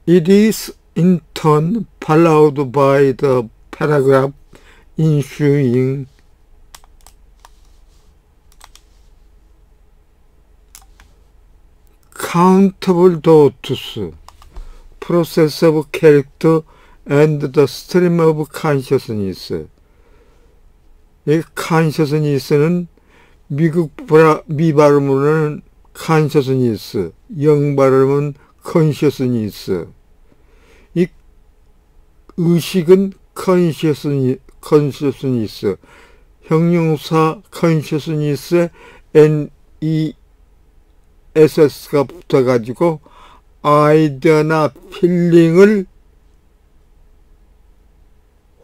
It is in turn followed by the paragraph ensuing countable dots, process of character, and the stream of consciousness. 이 consciousness는 미 발음으로는 consciousness, 영 발음은 consciousness. 이 의식은 consciousness, 형용사 consciousness에 NESS가 붙어가지고 아이디어나 필링을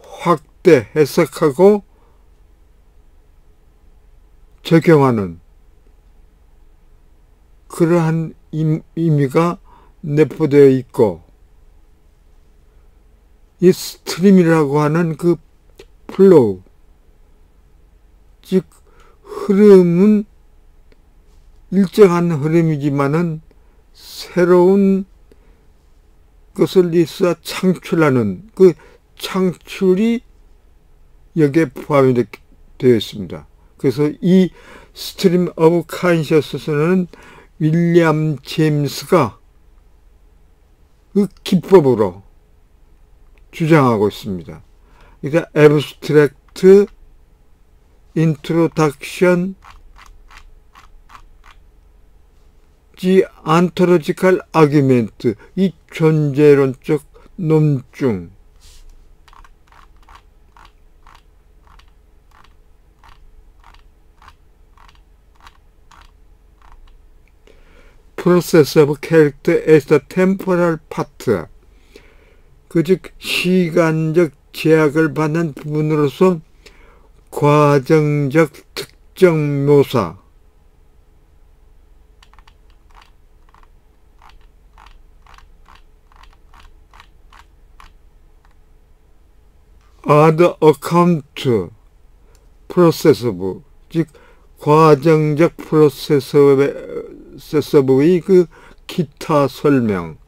확대, 해석하고 적용하는 그러한 의미가 내포되어 있고, 이 스트림이라고 하는 그 플로우, 즉 흐름은 일정한 흐름이지만은 새로운 것을 있어 창출하는 그 창출이 여기에 포함이 되어 있습니다. 그래서 이 스트림 오브 컨셔스는 윌리엄 제임스가 그 기법으로 주장하고 있습니다. 그러니까 abstract introduction, the ontological argument, 이 존재론적 논증, process of character as the temporal part, 즉 시간적 제약을 받는 부분으로서 과정적 특정 묘사, other account process of, 즉 과정적 프로세서의 그 기타 설명,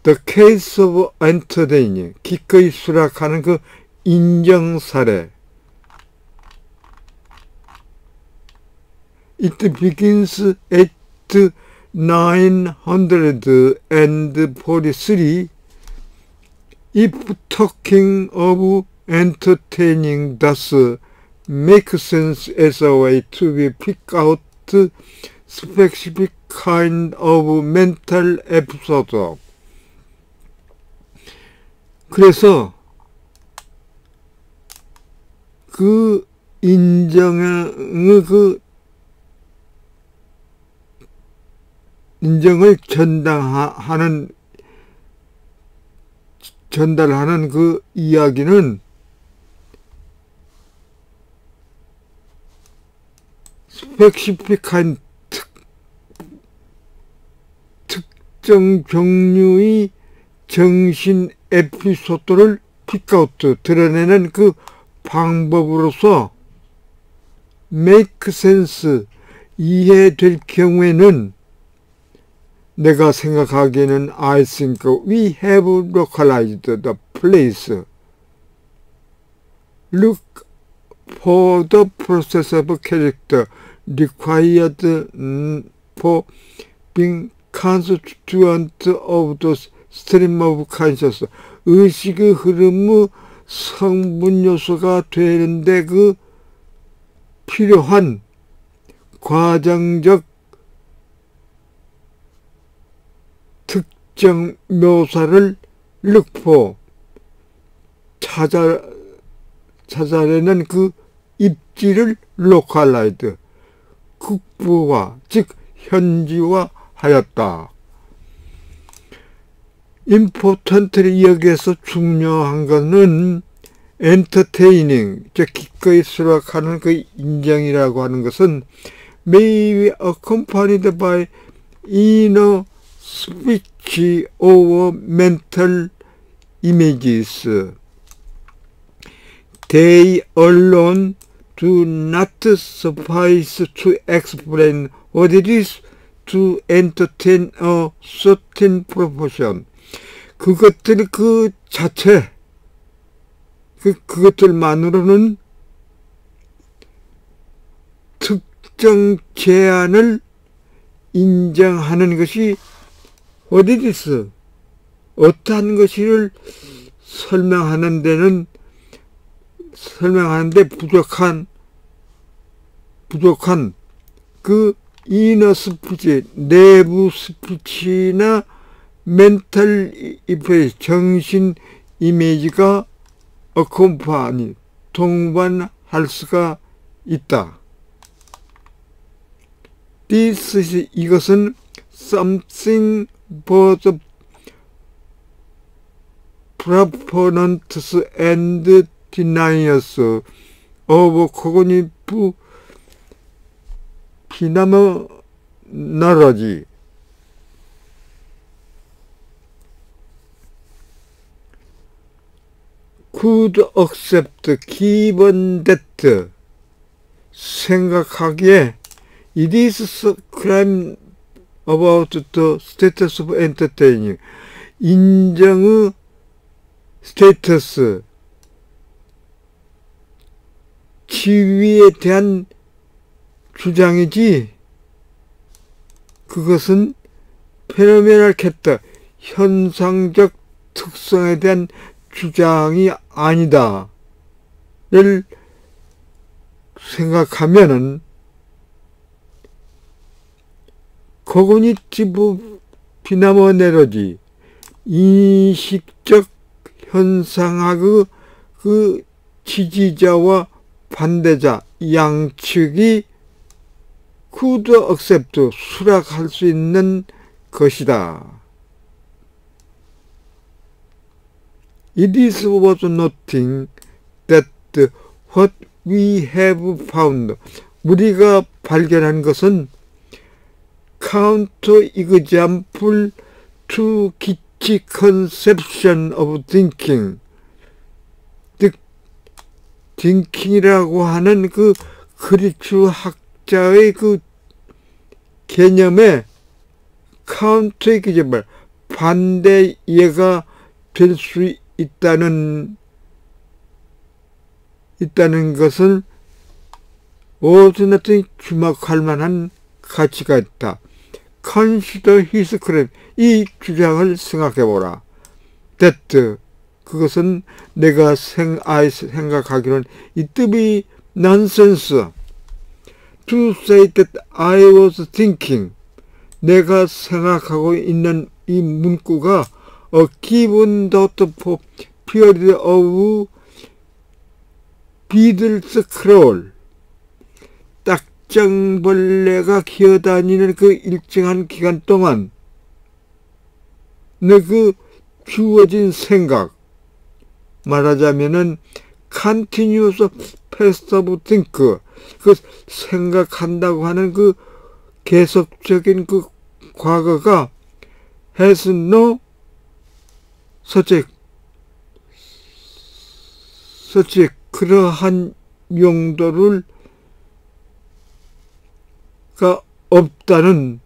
the case of entertaining, 기꺼이 수락하는 그 인정 사례, it begins at 943. If talking of entertaining does make sense as a way to be pick out specific kind of mental episode. 그래서 그 인정을 전달하는 그 이야기는 스페시픽한 특정 종류의 정신 에피소드를 픽아웃, 드러내는 그 방법으로서 make sense, 이해될 경우에는 내가 생각하기에는 I think we have localized the place. Look for the process of character required for being constituent of the stream of consciousness. 의식의 흐름의 성분 요소가 되는데 그 필요한 과정적 특정 묘사를 look for, 찾아내는 그 입지를 localized, 극부화, 즉 현지화하였다. importantly, 여기에서 중요한 것은 entertaining, 즉 기꺼이 수락하는 그 인정이라고 하는 것은 may be accompanied by inner speech or mental images. They alone do not suffice to explain what it is to entertain a certain proportion. 그것들 그 자체, 그것들만으로는 특정 제한을 인정하는 것이 what it is, 어떠한 것을 설명하는데 부족한 그 이너 스피치, 내부 스피치나 멘탈 이페이스, 정신 이미지가 어컴파니, 동반할 수가 있다. 이것은 something both proponents and deniers of cognitive phenomenology could accept given that 생각하기에 it is claim about the status of entertaining 인정의 스테이터스 지위에 대한 주장이지 그것은 페노메널 캡터 현상적 특성에 대한 주장이 아니다 를 생각하면은 코그니티브 피나모네로지 인식적 현상학의 그 지지자와 반대자 양측이 could accept 수락할 수 있는 것이다. It is worth noting that what we have found 우리가 발견한 것은 counter example to key conception of thinking thinking이라고 하는 그 그리스 학자의 그 개념에 counter example 반대 예가 될 수 있다는 것은 어디나든 주목할 만한 가치가 있다. Consider his claim. 이 주장을 생각해보라. That 그것은 내가 생각하기로는 it be nonsense to say that I was thinking. 내가 생각하고 있는 이 문구가 a given dot for period of beetles crawl. 딱정벌레가 기어다니는 그 일정한 기간 동안 그 주어진 생각 말하자면은 continuous past of think 그 생각한다고 하는 그 계속적인 그 과거가 has no such 그러한 용도를 가 없다는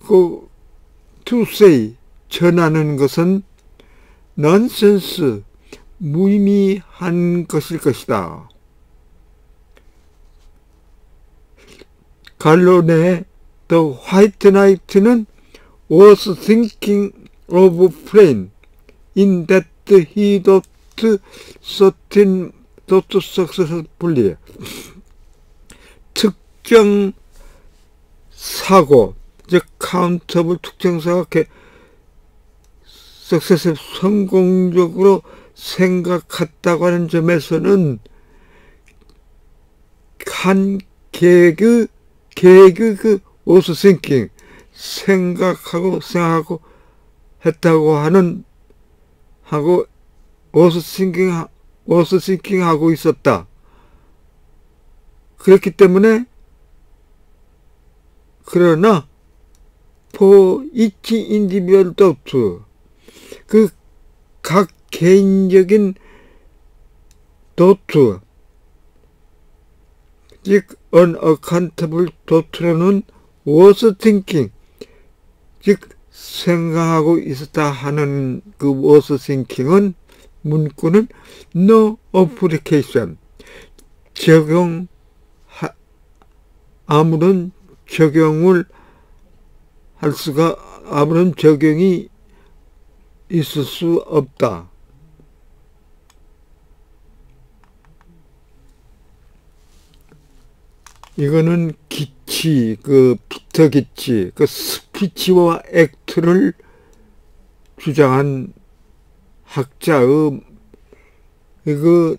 그 to say 전하는 것은 nonsense 무의미한 것일 것이다. 갈론의 The White Knight는 was thinking of Flame in that he thought certain successfully 특정 사고 즉 카운터블 특정 사고 success 성공적으로 생각했다고 하는 점에서는 한 계획의 그 was thinking 생각하고 했다고 하는 하고 was thinking 하고 있었다. 그렇기 때문에 그러나 for each individual thought 그 각 개인적인 thought 즉 unaccountable thought로는 was thinking, 즉 생각하고 있었다 하는 그 was thinking은 문구는 no application, 아무런 적용이 있을 수 없다. 이거는 기치, 피터 기치, 스피치와 액트를 주장한 학자의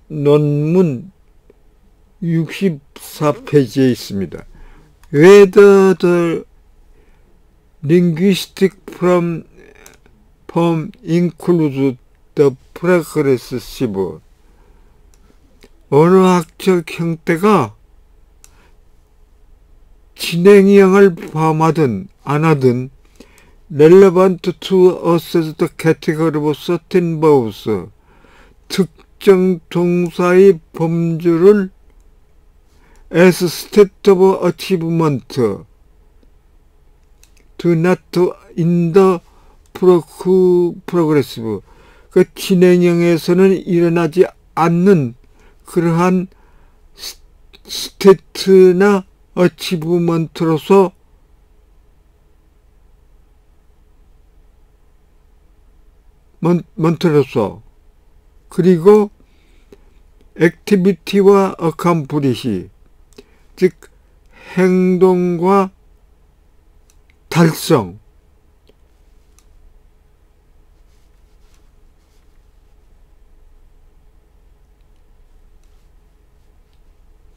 논문 64페이지에 있습니다. Whether the linguistic form includes the progressive, 언어학적 형태가 진행형을 포함하든 안 하든 relevant to assess the category of certain verbs, 특정 동사의 범주를 as state of achievement do not in the progressive, 그 진행형에서는 일어나지 않는 그러한 스테이트나 어치브먼트로서 그리고 액티비티와 어컴플리시, 즉 행동과 달성,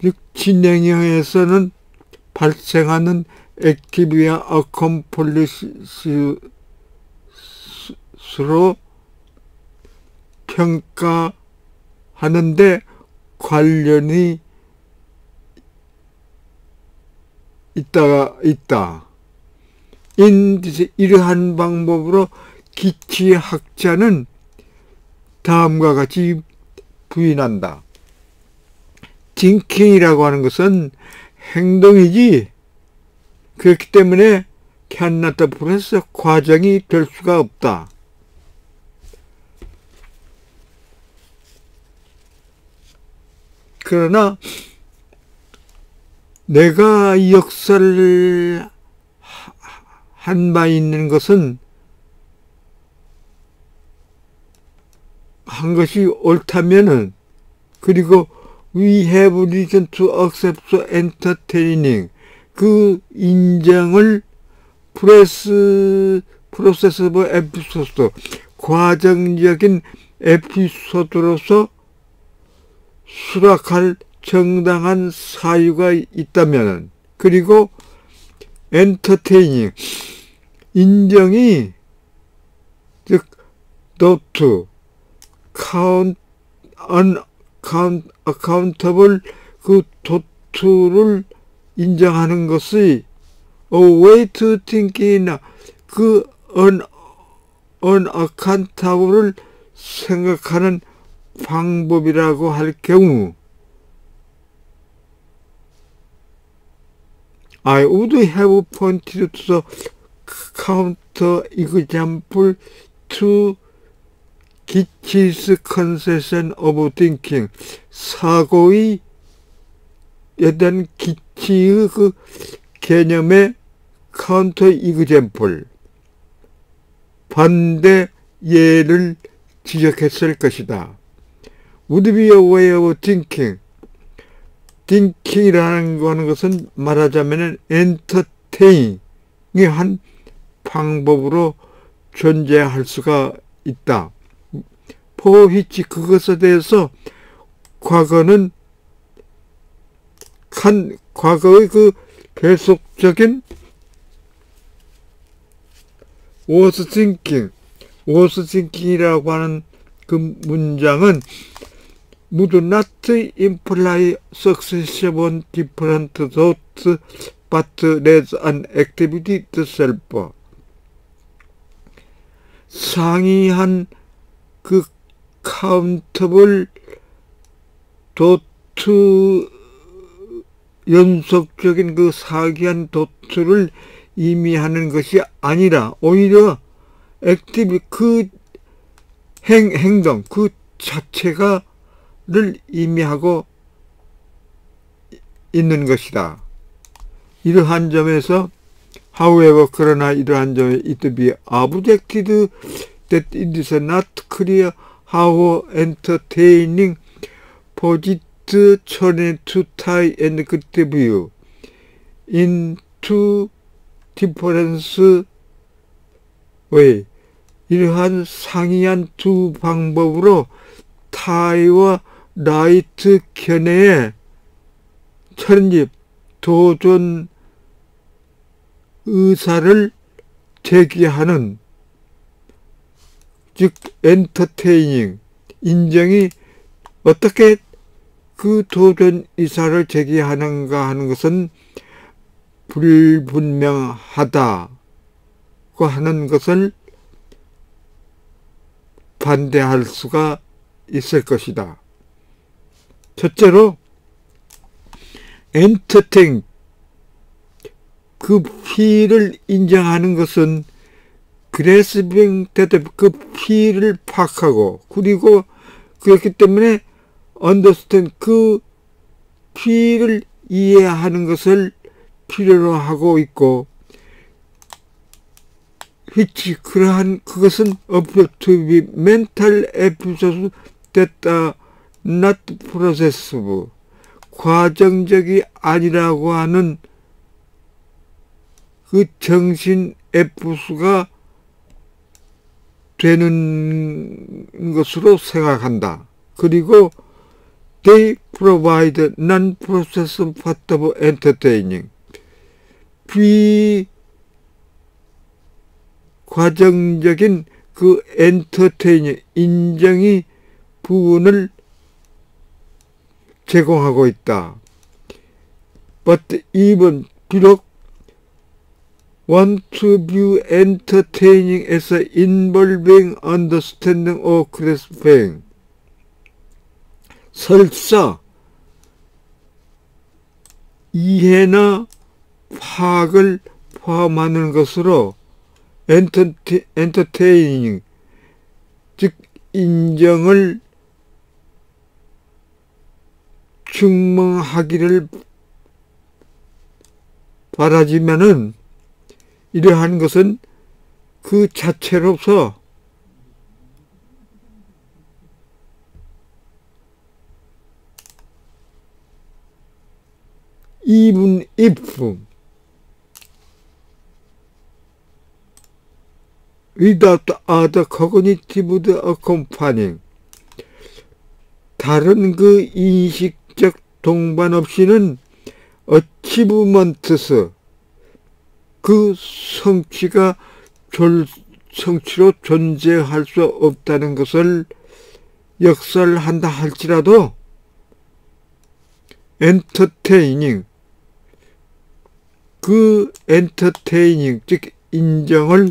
즉 진행형에서는 발생하는 액티비와 어컴플리시로 평가하는데 관련이 있다. 이러한 방법으로 기치학자는 다음과 같이 부인한다. thinking이라고 하는 것은 행동이지, 그렇기 때문에 cannot process, 과정이 될 수가 없다. 그러나 내가 역사를 한 바 있는 것은 한 것이 옳다면은, 그리고 we have reason to accept entertaining, 그 인정을 process of episode, 과정적인 에피소드로서 수락할 정당한 사유가 있다면, 그리고 entertaining, 인정이, 즉 not accountable, 그 도트를 인정하는 것이 a way to think이나 그 unaccountable을 생각하는 방법이라고 할 경우, I would have pointed to the counter example to 기치's conception of thinking, 사고의 대한 기치의 그 개념의 counter example, 반대 예를 지적했을 것이다. would be a way of thinking, thinking이라는 것은 말하자면 entertaining의 한 방법으로 존재할 수가 있다. for which, 그것에 대해서 과거의 그 계속적인 was thinking이라고 하는 그 문장은 would not imply succession of different thoughts but rather an activity itself, 상이한 그 countable 도트의 연속적인 그 사기한 도트를 의미하는 것이 아니라 오히려 액티비 그 행동 그 자체가를 의미하고 있는 것이다. 이러한 점에서 however 그러나 이러한 점에 it be objected that it is not clear how entertaining posit trying to tie and critique view in two different way. 이러한 상이한 두 방법으로 타이와 라이트 견해의 천집 도전 의사를 제기하는 즉 엔터테이닝 인정이 어떻게 그 도전 의사를 제기하는가 하는 것은 불분명하다고 하는 것을 반대할 수가 있을 것이다. 첫째로 엔터테인 그 피를 인정하는 것은 그래스빙 대답 그 피를 파악하고 그리고 그렇기 때문에 언더스탠 그 피를 이해하는 것을 필요로 하고 있고 which 그러한 그것은 appear to be mental episode that are not processive 과정적이 아니라고 하는 그 정신 에피소드가 되는 것으로 생각한다. 그리고 they provide non-processed part of entertaining 비과정적인 그 엔터테이닝 인정이 부분을 제공하고 있다. But even 비록 want to view entertaining as involving understanding or grasping 설사 이해나 파악을 포함하는 것으로 엔터테이닝 즉 인정을 증명하기를 바라지만은 이러한 것은 그 자체로서 even if without other cognitive accompanying 다른 그 인식적 동반 없이는 achievements 그 성취가 성취로 존재할 수 없다는 것을 역설한다 할지라도 엔터테이닝 그 엔터테이닝 즉 인정을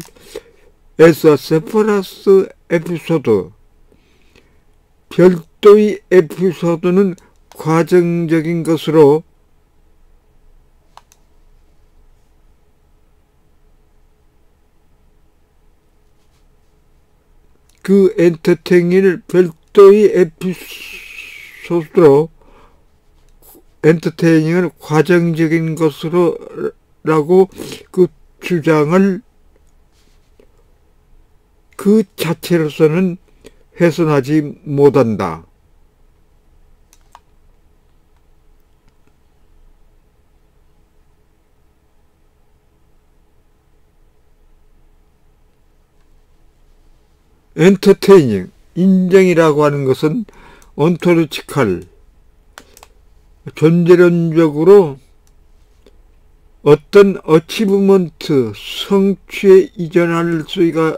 as a separate episode 별도의 에피소드는 과정적인 것으로 그 엔터테이닝을 별도의 에피소드로 엔터테이닝을 과정적인 것으로 라고 그 주장을 그 자체로서는 훼손하지 못한다. 엔터테이닝, 인정이라고 하는 것은 온토리치칼, 존재론적으로 어떤 어치브먼트, 성취에 이전할 수가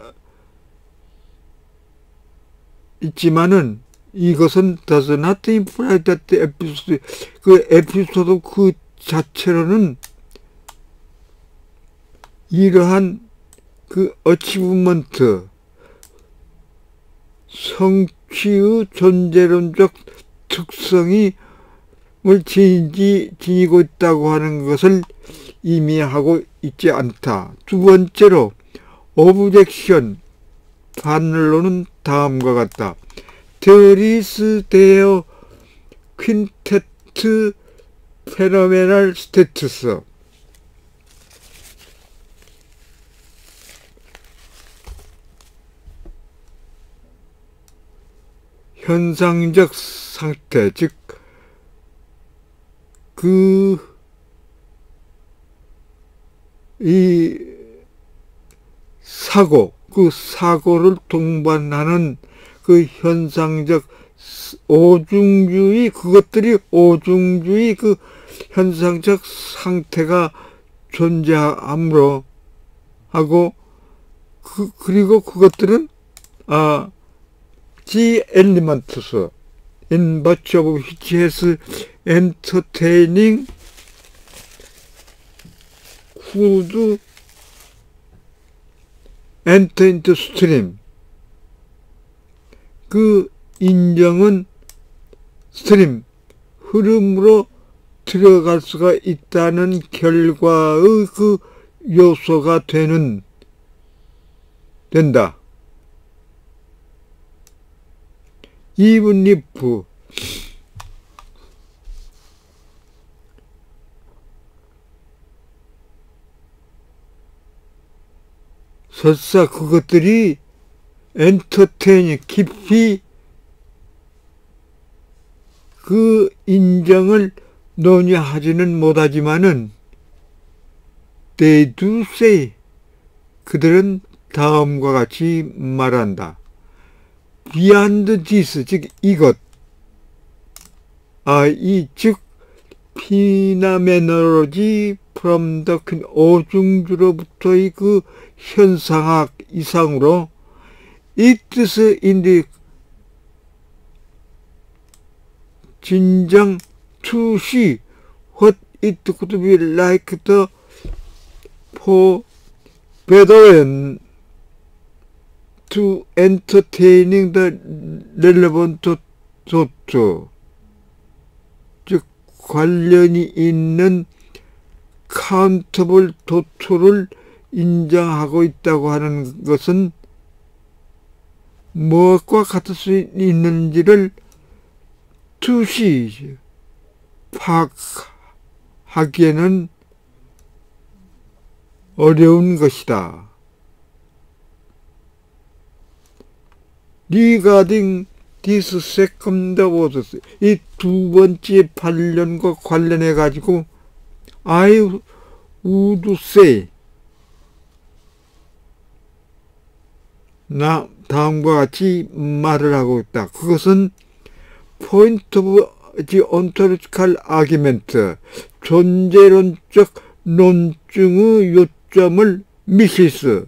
있지만은 이것은 does not imply that the episode, 그 에피소드 그 자체로는 이러한 그 어치브먼트, 성취의 존재론적 특성이 지니고 있다고 하는 것을 의미하고 있지 않다. 두 번째로 오브젝션 반론은 다음과 같다. There is their quintet phenomenal status. 현상적 상태, 즉 이 사고를 동반하는 그 현상적 오중주의, 그것들이 오중주의 그 현상적 상태가 존재함으로 하고, 그리고 그것들은 the elements in much of which has entertaining who'd enter into stream. 그 인정은 스트림, 흐름으로 들어갈 수가 있다는 결과의 그 요소가 된다. even if 설사 그것들이 엔터테인, 깊이 그 인정을 논의하지는 못하지만은 they do say, 그들은 다음과 같이 말한다. beyond this, 즉 이것, 즉 phenomenology from the 오중주로부터의 그 현상학 이상으로 it's indeed 진정 to see what it could be like the forbidden to entertaining the relevant thought, 즉 관련이 있는 카운터블 도토를 인정하고 있다고 하는 것은 무엇과 같을 수 있는지를 투시 파악하기에는 어려운 것이다. Regarding this second words, 이 두 번째 반론과 관련해 가지고 I would say, 나 다음과 같이 말을 하고 있다. 그것은 point of the ontological argument, 존재론적 논증의 요점을 미시스,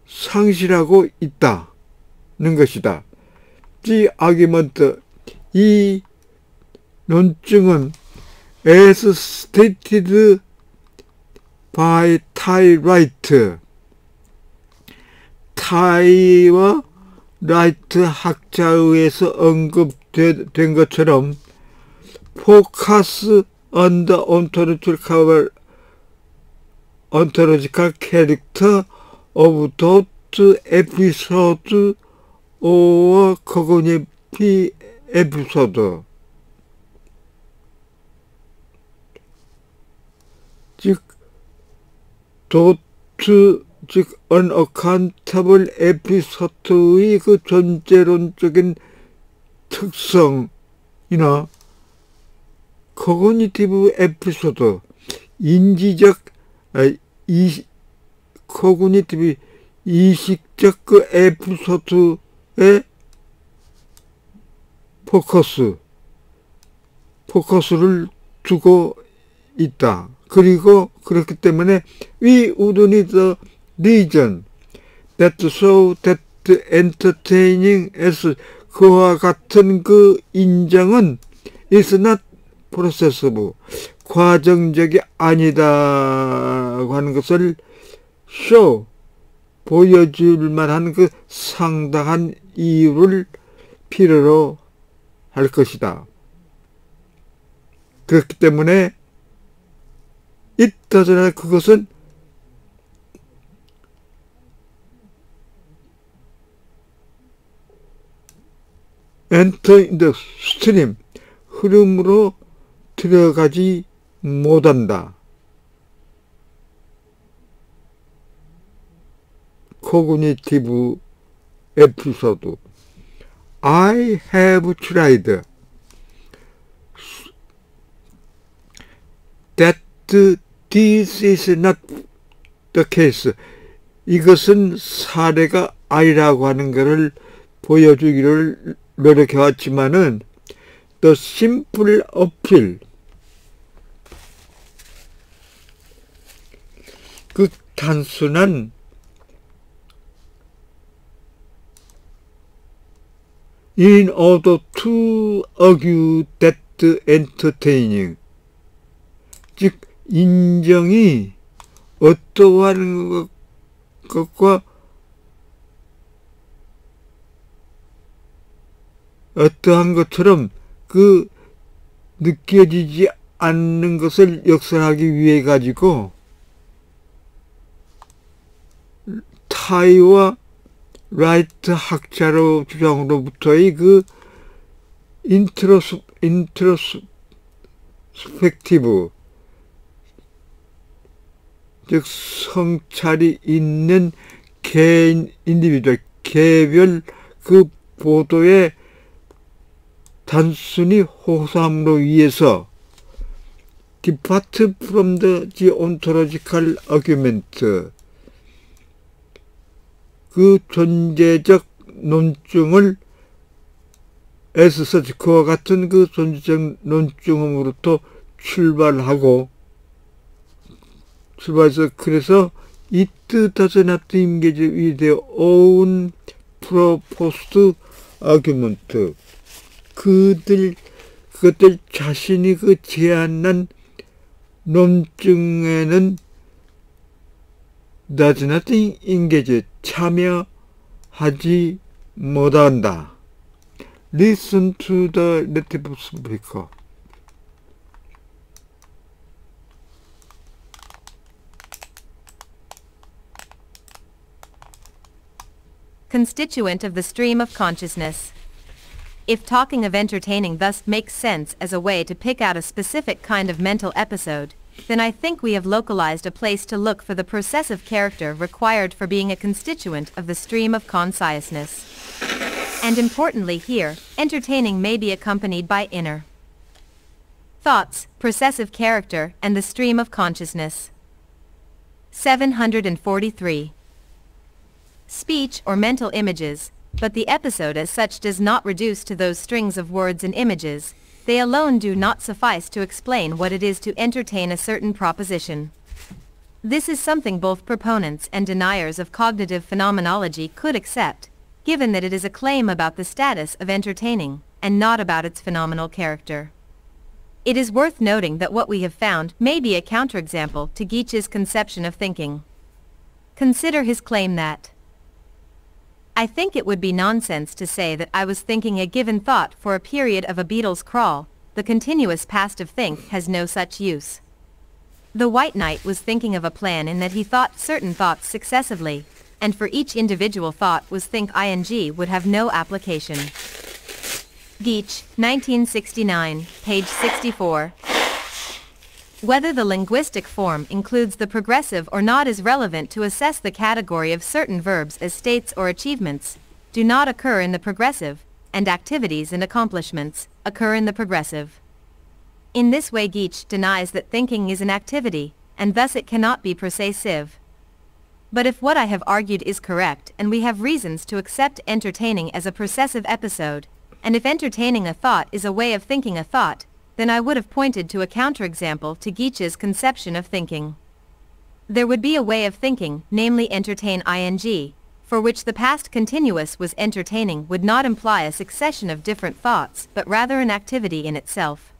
상실하고 있다는 것이다. The argument, 이 논증은 as stated by Ty Wright, 타이와 라이트 학자에 의해서 언급된 것처럼 focus on the ontological character of thought episode or cognitive episode, 즉 즉 unaccountable episode의 그 존재론적인 특성이나 cognitive episode, 인지적 cognitive 이식적 그 에피소드에 포커스를 두고 있다. 그리고 그렇기 때문에 we would need a reason that so that entertaining as 그와 같은 그 인정은 is not processive, 과정적이 아니다고 하는 것을 show, 보여줄 만한 그 상당한 이유를 필요로 할 것이다. 그렇기 때문에 it doesn't have, 그것은 enter in the stream, 흐름으로 들어가지 못한다. 코그니티브 에피소드. I have tried that this is not the case. 이것은 사례가 아니라고 하는 것을 보여주기를 노력해왔지만은 the simple appeal, 그 단순한 in order to argue that entertaining, 즉 인정이 어떠한 것과 어떠한 것처럼 그 느껴지지 않는 것을 역설하기 위해 가지고 타이와 라이트 학자로 주장으로부터의 그 인트로스펙티브, 즉 성찰이 있는 개인 인디비주얼, 개별 그 보도의 단순히 호소함으로 위해서 depart from the ontological argument, 그 존재적 논증을 애써서 그와 같은 그 존재적 논증으로부터 출발해서 그래서 it does not engage with their own proposed argument, 그것들 자신이 그 제안한 논증에는 does not engage, 참여하지 못한다. Listen to the native speaker. Constituent of the stream of consciousness. If talking of entertaining thus makes sense as a way to pick out a specific kind of mental episode, then I think we have localized a place to look for the processive character required for being a constituent of the stream of consciousness. And importantly here, entertaining may be accompanied by inner thoughts, processive character, and the stream of consciousness. 743. Speech or mental images, but the episode as such does not reduce to those strings of words and images. They alone do not suffice to explain what it is to entertain a certain proposition. This is something both proponents and deniers of cognitive phenomenology could accept, given that it is a claim about the status of entertaining, and not about its phenomenal character. It is worth noting that what we have found may be a counterexample to Geach's conception of thinking. Consider his claim that, I think it would be nonsense to say that I was thinking a given thought for a period of a beetle's crawl. The continuous past of think has no such use. The White Knight was thinking of a plan in that he thought certain thoughts successively, and for each individual thought was think ing would have no application. Geach, 1969, page 64. Whether the linguistic form includes the progressive or not is relevant to assess the category of certain verbs as states or achievements, do not occur in the progressive, and activities and accomplishments occur in the progressive. In this way Geach denies that thinking is an activity, and thus it cannot be processive. But if what I have argued is correct and we have reasons to accept entertaining as a processive episode, and if entertaining a thought is a way of thinking a thought, then I would have pointed to a counterexample to Geach's conception of thinking. There would be a way of thinking, namely entertain ing, for which the past continuous was entertaining would not imply a succession of different thoughts but rather an activity in itself.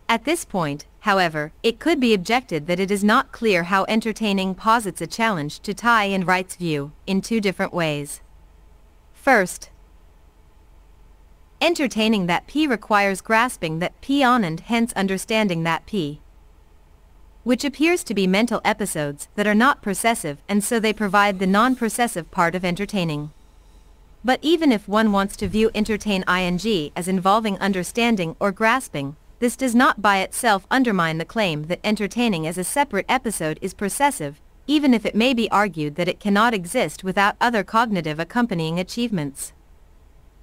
At this point, however, it could be objected that it is not clear how entertaining posits a challenge to Tai and Wright's view, in two different ways. First, Entertaining that P requires grasping that P on and hence understanding that P, which appears to be mental episodes that are not processive, and so they provide the non-processive part of entertaining. But even if one wants to view entertain ing as involving understanding or grasping, this does not by itself undermine the claim that entertaining as a separate episode is processive, even if it may be argued that it cannot exist without other cognitive accompanying achievements.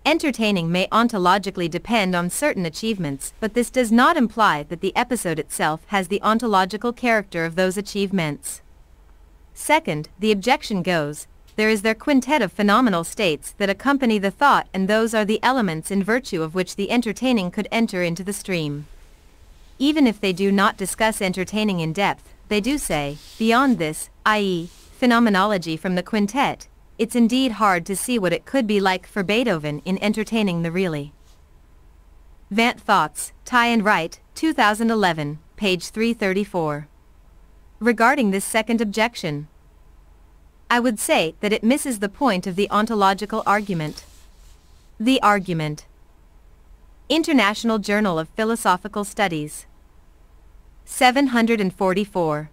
Entertaining may ontologically depend on certain achievements, but this does not imply that the episode itself has the ontological character of those achievements. Second, the objection goes, there is their quintet of phenomenal states that accompany the thought, and those are the elements in virtue of which the entertaining could enter into the stream. Even if they do not discuss entertaining in depth, they do say, beyond this, i.e., phenomenology from the quintet, it's indeed hard to see what it could be like for Beethoven in entertaining the really. Vant Thoughts, Tighe and Wright, 2011, page 334. Regarding this second objection, I would say that it misses the point of the ontological argument. The argument. International Journal of Philosophical Studies. 744.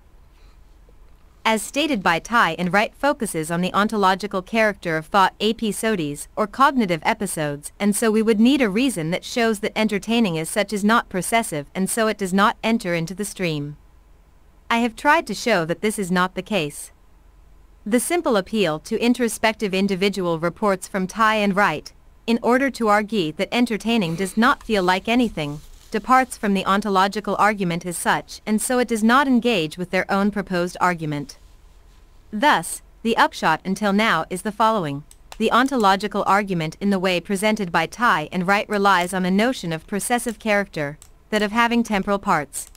As stated by Tighe and Wright, focuses on the ontological character of thought episodes, or cognitive episodes, and so we would need a reason that shows that entertaining as such is not processive, and so it does not enter into the stream. I have tried to show that this is not the case. The simple appeal to introspective individual reports from Tighe and Wright, in order to argue that entertaining does not feel like anything, departs from the ontological argument as such, and so it does not engage with their own proposed argument. Thus, the upshot until now is the following. The ontological argument in the way presented by Tighe and Wright relies on a notion of processive character, that of having temporal parts.